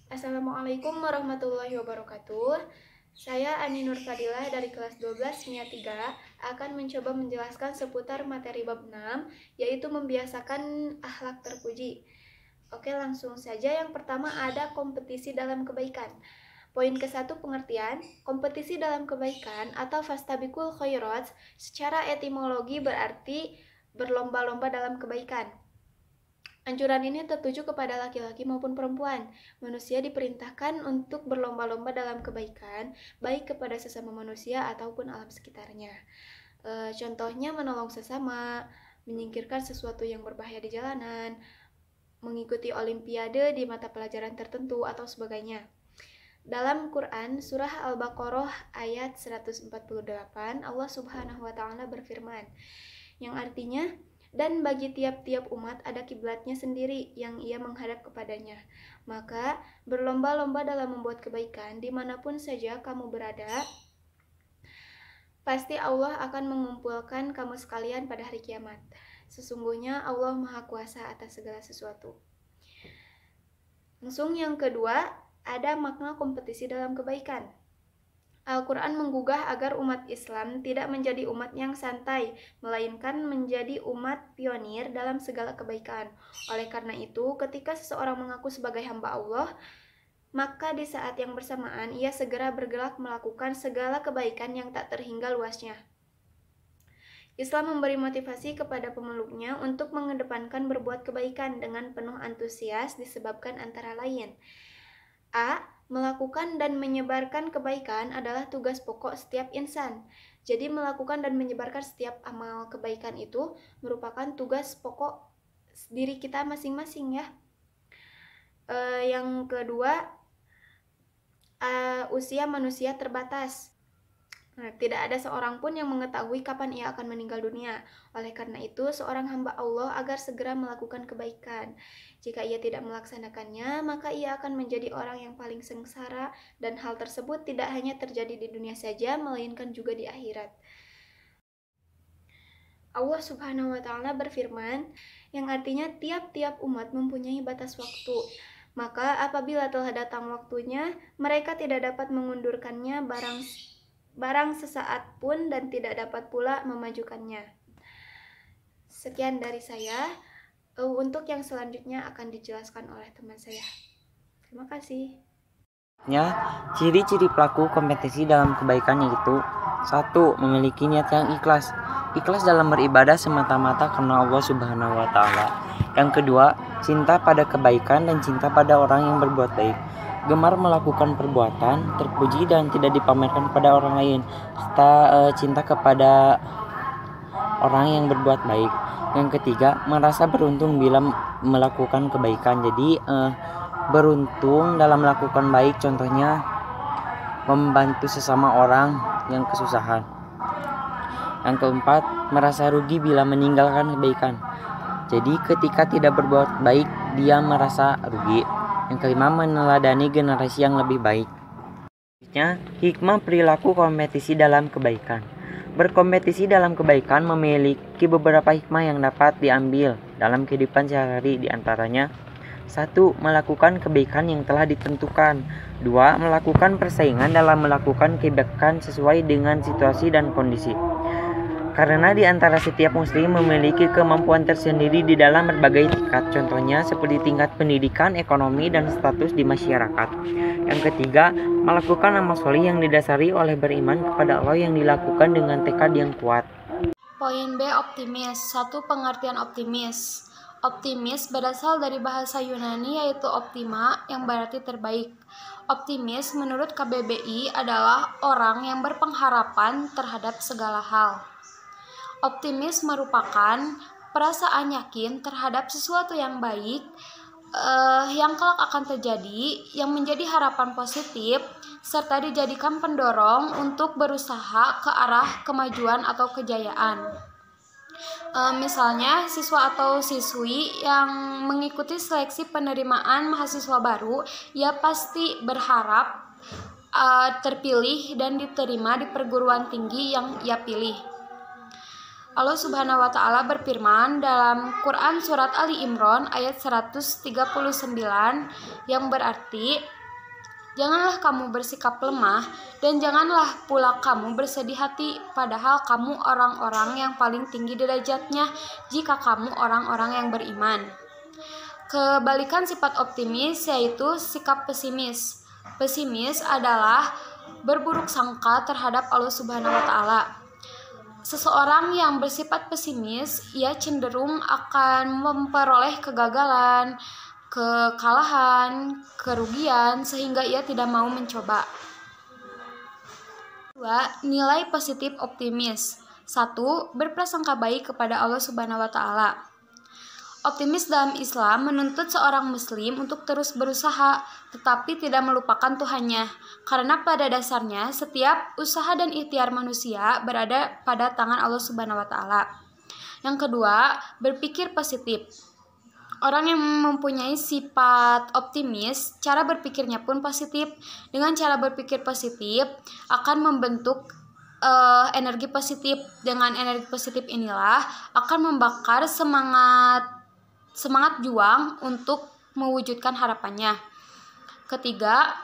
Assalamualaikum warahmatullahi wabarakatuh. Saya Ani Nur Fadilah dari kelas 12 Kimia 3 akan mencoba menjelaskan seputar materi bab 6, yaitu membiasakan akhlak terpuji. Oke, langsung saja. Yang pertama ada kompetisi dalam kebaikan. Poin ke-1 pengertian. Kompetisi dalam kebaikan atau fastabiqul khairat secara etimologi berarti berlomba-lomba dalam kebaikan. Anjuran ini tertuju kepada laki-laki maupun perempuan. Manusia diperintahkan untuk berlomba-lomba dalam kebaikan, baik kepada sesama manusia ataupun alam sekitarnya. Contohnya menolong sesama, menyingkirkan sesuatu yang berbahaya di jalanan, mengikuti olimpiade di mata pelajaran tertentu, atau sebagainya. Dalam Quran, surah Al-Baqarah ayat 148, Allah Subhanahu wa Ta'ala berfirman, yang artinya, dan bagi tiap-tiap umat ada kiblatnya sendiri yang ia menghadap kepadanya. Maka berlomba-lomba dalam membuat kebaikan dimanapun saja kamu berada. Pasti Allah akan mengumpulkan kamu sekalian pada hari kiamat. Sesungguhnya Allah Maha Kuasa atas segala sesuatu. Langsung yang kedua, ada makna kompetisi dalam kebaikan. Al-Quran menggugah agar umat Islam tidak menjadi umat yang santai, melainkan menjadi umat pionir dalam segala kebaikan. Oleh karena itu, ketika seseorang mengaku sebagai hamba Allah, maka di saat yang bersamaan ia segera bergerak melakukan segala kebaikan yang tak terhingga luasnya. Islam memberi motivasi kepada pemeluknya untuk mengedepankan berbuat kebaikan dengan penuh antusias disebabkan antara lain: A. Melakukan dan menyebarkan kebaikan adalah tugas pokok setiap insan. Jadi melakukan dan menyebarkan setiap amal kebaikan itu merupakan tugas pokok diri kita masing-masing ya. Yang kedua, usia manusia terbatas. Tidak ada seorang pun yang mengetahui kapan ia akan meninggal dunia. Oleh karena itu, seorang hamba Allah agar segera melakukan kebaikan. Jika ia tidak melaksanakannya, maka ia akan menjadi orang yang paling sengsara, dan hal tersebut tidak hanya terjadi di dunia saja, melainkan juga di akhirat. Allah Subhanahu wa Ta'ala berfirman, yang artinya tiap-tiap umat mempunyai batas waktu. Maka apabila telah datang waktunya, mereka tidak dapat mengundurkannya barang sesaat pun dan tidak dapat pula memajukannya. Sekian dari saya. Untuk yang selanjutnya akan dijelaskan oleh teman saya. Terima kasih. Ciri-ciri pelaku kompetisi dalam kebaikan yaitu 1. Memiliki niat yang ikhlas. Ikhlas dalam beribadah semata-mata karena Allah Subhanahu wa Ta'ala. Yang kedua, cinta pada kebaikan dan cinta pada orang yang berbuat baik. Gemar melakukan perbuatan terpuji dan tidak dipamerkan kepada orang lain, serta cinta kepada orang yang berbuat baik. Yang ketiga, merasa beruntung bila melakukan kebaikan. Jadi beruntung dalam melakukan baik, contohnya membantu sesama orang yang kesusahan. Yang keempat, merasa rugi bila meninggalkan kebaikan. Jadi ketika tidak berbuat baik, dia merasa rugi. Yang kelima, meneladani generasi yang lebih baik. Hikmah perilaku kompetisi dalam kebaikan. Berkompetisi dalam kebaikan memiliki beberapa hikmah yang dapat diambil dalam kehidupan sehari-hari, di antaranya 1. Melakukan kebaikan yang telah ditentukan. 2. Melakukan persaingan dalam melakukan kebaikan sesuai dengan situasi dan kondisi. Karena di antara setiap muslim memiliki kemampuan tersendiri di dalam berbagai tingkat, contohnya seperti tingkat pendidikan, ekonomi, dan status di masyarakat. Yang ketiga, melakukan amal soleh yang didasari oleh beriman kepada Allah yang dilakukan dengan tekad yang kuat. Poin B, optimis. 1. Pengertian optimis. Optimis berasal dari bahasa Yunani yaitu optima, yang berarti terbaik. Optimis menurut KBBI adalah orang yang berpengharapan terhadap segala hal. Optimis merupakan perasaan yakin terhadap sesuatu yang baik, yang kelak akan terjadi, yang menjadi harapan positif, serta dijadikan pendorong untuk berusaha ke arah kemajuan atau kejayaan. Misalnya, siswa atau siswi yang mengikuti seleksi penerimaan mahasiswa baru, ia pasti berharap terpilih dan diterima di perguruan tinggi yang ia pilih. Allah Subhanahu wa Ta'ala berfirman dalam Quran surat Ali Imran ayat 139 yang berarti, Janganlah kamu bersikap lemah, dan janganlah pula kamu bersedih hati, padahal kamu orang-orang yang paling tinggi derajatnya jika kamu orang-orang yang beriman. Kebalikan sifat optimis yaitu sikap pesimis. Pesimis adalah berburuk sangka terhadap Allah Subhanahu wa Ta'ala. Seseorang yang bersifat pesimis, ia cenderung akan memperoleh kegagalan, kekalahan, kerugian, sehingga ia tidak mau mencoba. 2. Nilai positif optimis. 1. Berprasangka baik kepada Allah Subhanahu wa Ta'ala. Optimis dalam Islam menuntut seorang muslim untuk terus berusaha, tetapi tidak melupakan Tuhannya, karena pada dasarnya setiap usaha dan ikhtiar manusia berada pada tangan Allah Subhanahu wa Ta'ala. Yang kedua, berpikir positif. Orang yang mempunyai sifat optimis, cara berpikirnya pun positif. Dengan cara berpikir positif akan membentuk energi positif. Dengan energi positif inilah akan membakar semangat juang untuk mewujudkan harapannya. Ketiga,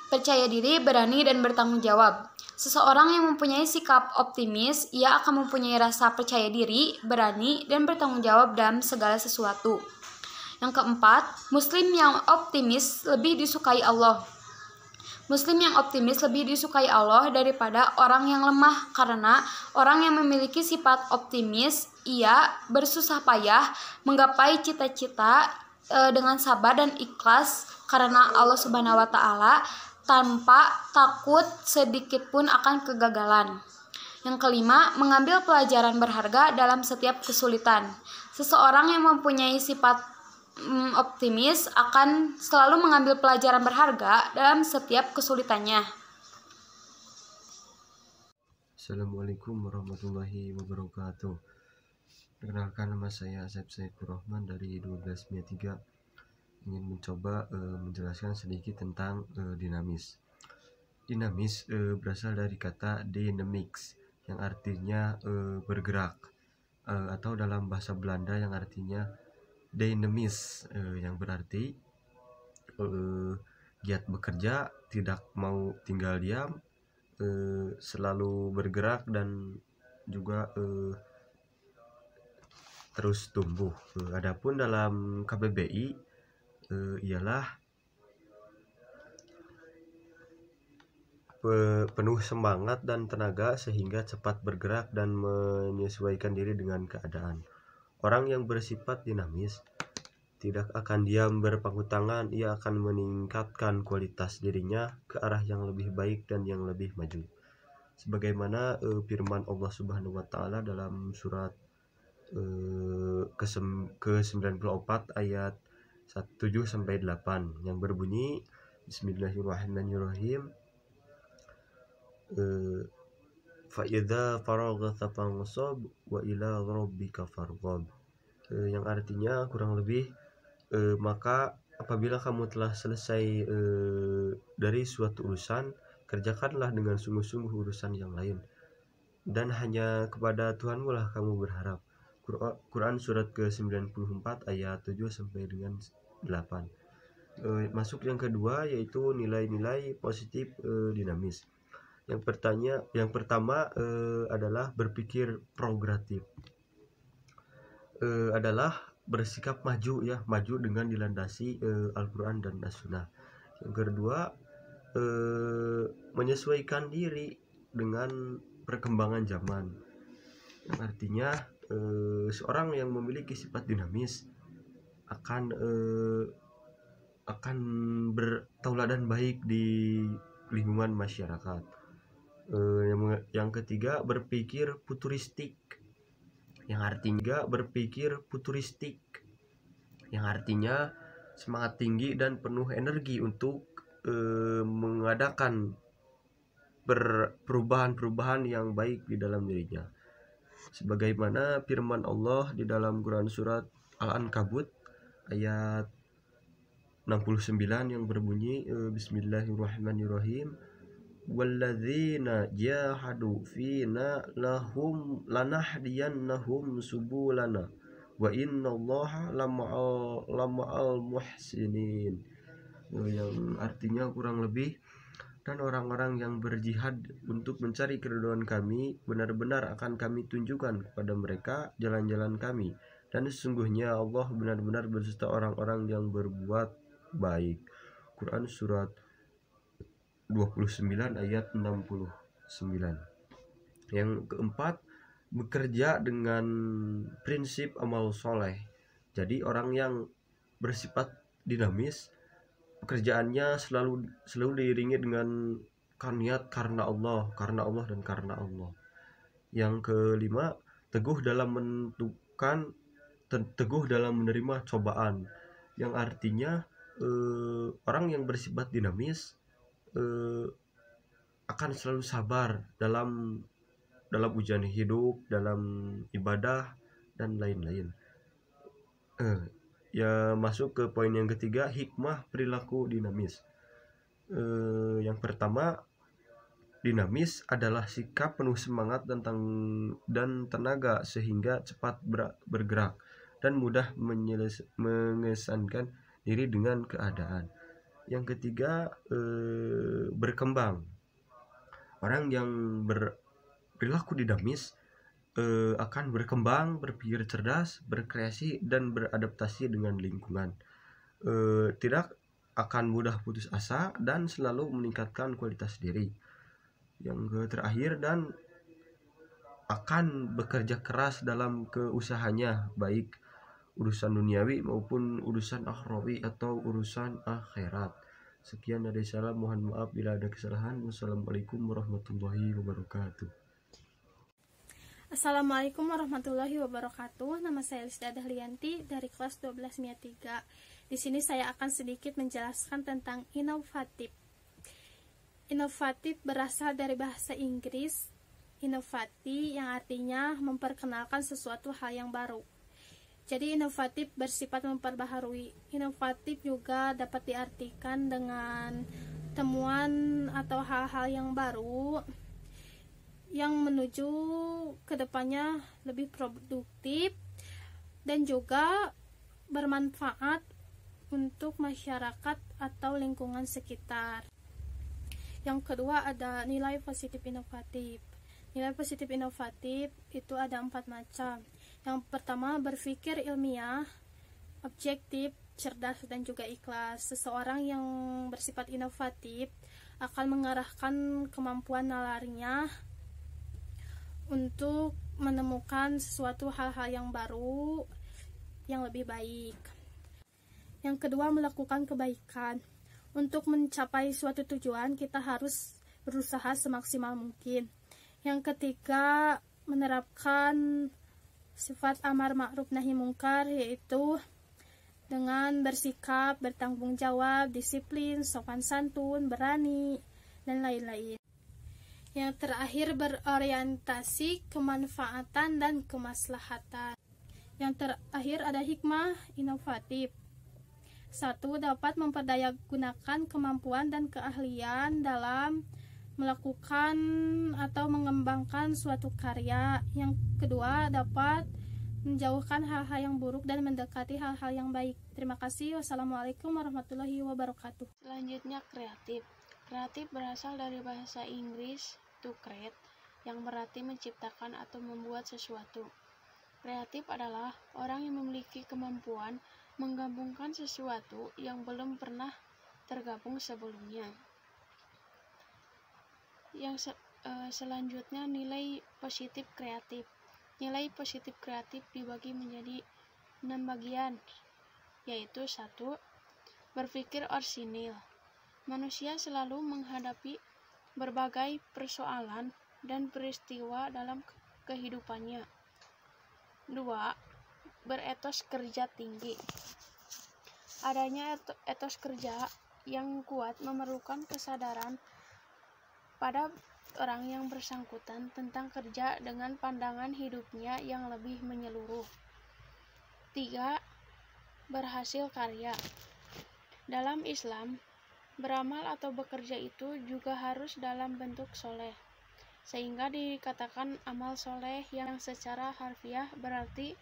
percaya diri, berani, dan bertanggung jawab. Seseorang yang mempunyai sikap optimis, ia akan mempunyai rasa percaya diri, berani, dan bertanggung jawab dalam segala sesuatu. Yang keempat, muslim yang optimis lebih disukai Allah. Muslim yang optimis lebih disukai Allah daripada orang yang lemah, karena orang yang memiliki sifat optimis, ia bersusah payah menggapai cita-cita dengan sabar dan ikhlas karena Allah Subhanahu wa Ta'ala, tanpa takut sedikit pun akan kegagalan. Yang kelima, mengambil pelajaran berharga dalam setiap kesulitan. Seseorang yang mempunyai sifat optimis akan selalu mengambil pelajaran berharga dalam setiap kesulitannya. Assalamualaikum warahmatullahi wabarakatuh. Perkenalkan, nama saya Asep Saifur Rahman dari 12-3, ingin mencoba menjelaskan sedikit tentang dinamis. Dinamis berasal dari kata dynamics yang artinya bergerak, atau dalam bahasa Belanda yang artinya dynamis, yang berarti giat bekerja, tidak mau tinggal diam, selalu bergerak, dan juga terus tumbuh. Adapun dalam KBBI ialah penuh semangat dan tenaga sehingga cepat bergerak dan menyesuaikan diri dengan keadaan. Orang yang bersifat dinamis tidak akan diam berpangku tangan, ia akan meningkatkan kualitas dirinya ke arah yang lebih baik dan yang lebih maju. Sebagaimana firman Allah Subhanahu wa Ta'ala dalam surat ke-94 ayat 7-8 yang berbunyi, Bismillahirrahmanirrahim, fa idza faraghta fansab wa ila rabbika farghab, yang artinya kurang lebih maka apabila kamu telah selesai dari suatu urusan, kerjakanlah dengan sungguh-sungguh urusan yang lain, dan hanya kepada Tuhanmu lah kamu berharap. Quran surat ke-94 ayat 7-8. Masuk yang kedua, yaitu nilai-nilai positif dinamis. Yang pertama adalah berpikir progresif, adalah bersikap maju dengan dilandasi Al-Quran dan As-Sunnah. Yang kedua, menyesuaikan diri dengan perkembangan zaman, yang artinya seorang yang memiliki sifat dinamis akan bertauladan baik di lingkungan masyarakat. Yang ketiga, berpikir futuristik, yang artinya semangat tinggi dan penuh energi untuk mengadakan perubahan-perubahan yang baik di dalam dirinya. Sebagaimana firman Allah di dalam Quran surat Al-Ankabut ayat 69 yang berbunyi, Bismillahirrahmanirrahim, walladzina jahadu fina lahum lanahdiyannahum subulana wa innallaha lama'al muhsinin. yang artinya kurang lebih, dan orang-orang yang berjihad untuk mencari keridhaan kami, benar-benar akan kami tunjukkan kepada mereka jalan-jalan kami, dan sesungguhnya Allah benar-benar berserta orang-orang yang berbuat baik. Quran surat 29 ayat 69. Yang keempat, bekerja dengan prinsip amal soleh. Jadi orang yang bersifat dinamis, pekerjaannya selalu diiringi dengan niat karena Allah dan karena Allah. Yang kelima, teguh dalam menerima cobaan, yang artinya orang yang bersifat dinamis akan selalu sabar dalam ujian hidup, dalam ibadah dan lain-lain. Ya, masuk ke poin yang ketiga, hikmah perilaku dinamis. Yang pertama, dinamis adalah sikap penuh semangat dan tenaga sehingga cepat bergerak dan mudah mengesankan diri dengan keadaan. Yang ketiga, berkembang. Orang yang berperilaku dinamis akan berkembang, berpikir cerdas, berkreasi, dan beradaptasi dengan lingkungan. Tidak akan mudah putus asa dan selalu meningkatkan kualitas diri. Yang terakhir, dan akan bekerja keras dalam keusahanya, baik urusan duniawi maupun urusan akhrawi atau urusan akhirat. Sekian dari saya, mohon maaf bila ada kesalahan. Wassalamualaikum warahmatullahi wabarakatuh. Assalamualaikum warahmatullahi wabarakatuh. Nama saya Lisda Dahlianti dari kelas 12 MIA 3. Di sini saya akan sedikit menjelaskan tentang inovatif. Inovatif berasal dari bahasa Inggris innovati, yang artinya memperkenalkan sesuatu hal yang baru. Jadi inovatif bersifat memperbaharui. Inovatif juga dapat diartikan dengan temuan atau hal-hal yang baru yang menuju ke depannya lebih produktif dan juga bermanfaat untuk masyarakat atau lingkungan sekitar. Yang kedua ada nilai positif inovatif. Nilai positif inovatif itu ada 4 macam. Yang pertama, berpikir ilmiah, objektif, cerdas, dan juga ikhlas. Seseorang yang bersifat inovatif akan mengarahkan kemampuan nalarnya untuk menemukan sesuatu hal-hal yang baru yang lebih baik. Yang kedua, melakukan kebaikan. Untuk mencapai suatu tujuan, kita harus berusaha semaksimal mungkin. Yang ketiga, menerapkan sifat amar ma'ruf nahi mungkar, yaitu dengan bersikap, bertanggung jawab, disiplin, sopan santun, berani, dan lain-lain. Yang terakhir, berorientasi kemanfaatan dan kemaslahatan. Yang terakhir ada hikmah inovatif. 1. Dapat memperdayagunakan kemampuan dan keahlian dalam melakukan atau mengembangkan suatu karya. Yang kedua, dapat menjauhkan hal-hal yang buruk dan mendekati hal-hal yang baik. Terima kasih. Wassalamualaikum warahmatullahi wabarakatuh. Selanjutnya, kreatif. Kreatif berasal dari bahasa Inggris to create, yang berarti menciptakan atau membuat sesuatu. Kreatif adalah orang yang memiliki kemampuan menggabungkan sesuatu yang belum pernah tergabung sebelumnya. Yang selanjutnya, nilai positif kreatif. Nilai positif kreatif dibagi menjadi 6 bagian, yaitu 1. Berpikir orisinil. Manusia selalu menghadapi berbagai persoalan dan peristiwa dalam kehidupannya. 2. Beretos kerja tinggi. Adanya etos kerja yang kuat memerlukan kesadaran pada orang yang bersangkutan tentang kerja dengan pandangan hidupnya yang lebih menyeluruh. 3. Berhasil karya. Dalam Islam, beramal atau bekerja itu juga harus dalam bentuk soleh, sehingga dikatakan amal soleh yang secara harfiah berarti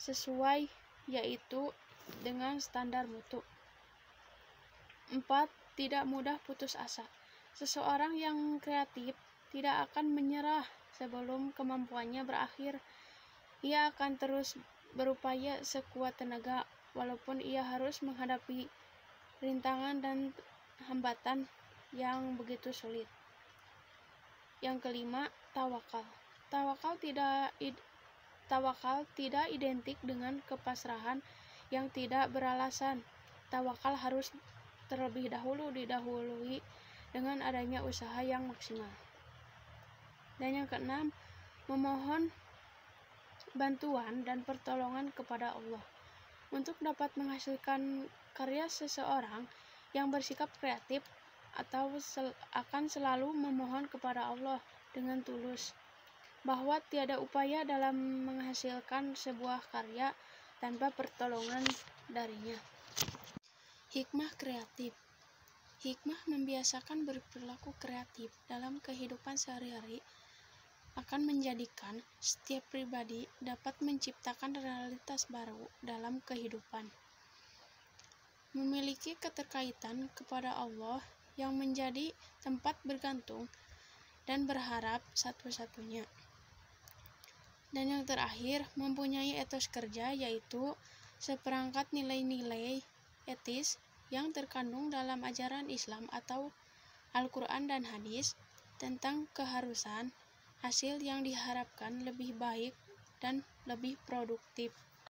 sesuai, yaitu dengan standar mutu. 4. Tidak mudah putus asa. Seseorang yang kreatif tidak akan menyerah sebelum kemampuannya berakhir. Ia akan terus berupaya sekuat tenaga, walaupun ia harus menghadapi rintangan dan hambatan yang begitu sulit. Yang kelima, tawakal. Tawakal tidak identik dengan kepasrahan yang tidak beralasan. Tawakal harus terlebih dahulu didahului dengan adanya usaha yang maksimal. Dan yang keenam, memohon bantuan dan pertolongan kepada Allah. Untuk dapat menghasilkan karya, seseorang yang bersikap kreatif akan selalu memohon kepada Allah dengan tulus, bahwa tiada upaya dalam menghasilkan sebuah karya tanpa pertolongan darinya. Hikmah kreatif. Hikmah membiasakan berperilaku kreatif dalam kehidupan sehari-hari akan menjadikan setiap pribadi dapat menciptakan realitas baru dalam kehidupan. Memiliki keterkaitan kepada Allah yang menjadi tempat bergantung dan berharap satu-satunya. Dan yang terakhir, mempunyai etos kerja, yaitu seperangkat nilai-nilai etis yang terkandung dalam ajaran Islam atau Al-Quran dan hadis tentang keharusan hasil yang diharapkan lebih baik dan lebih produktif.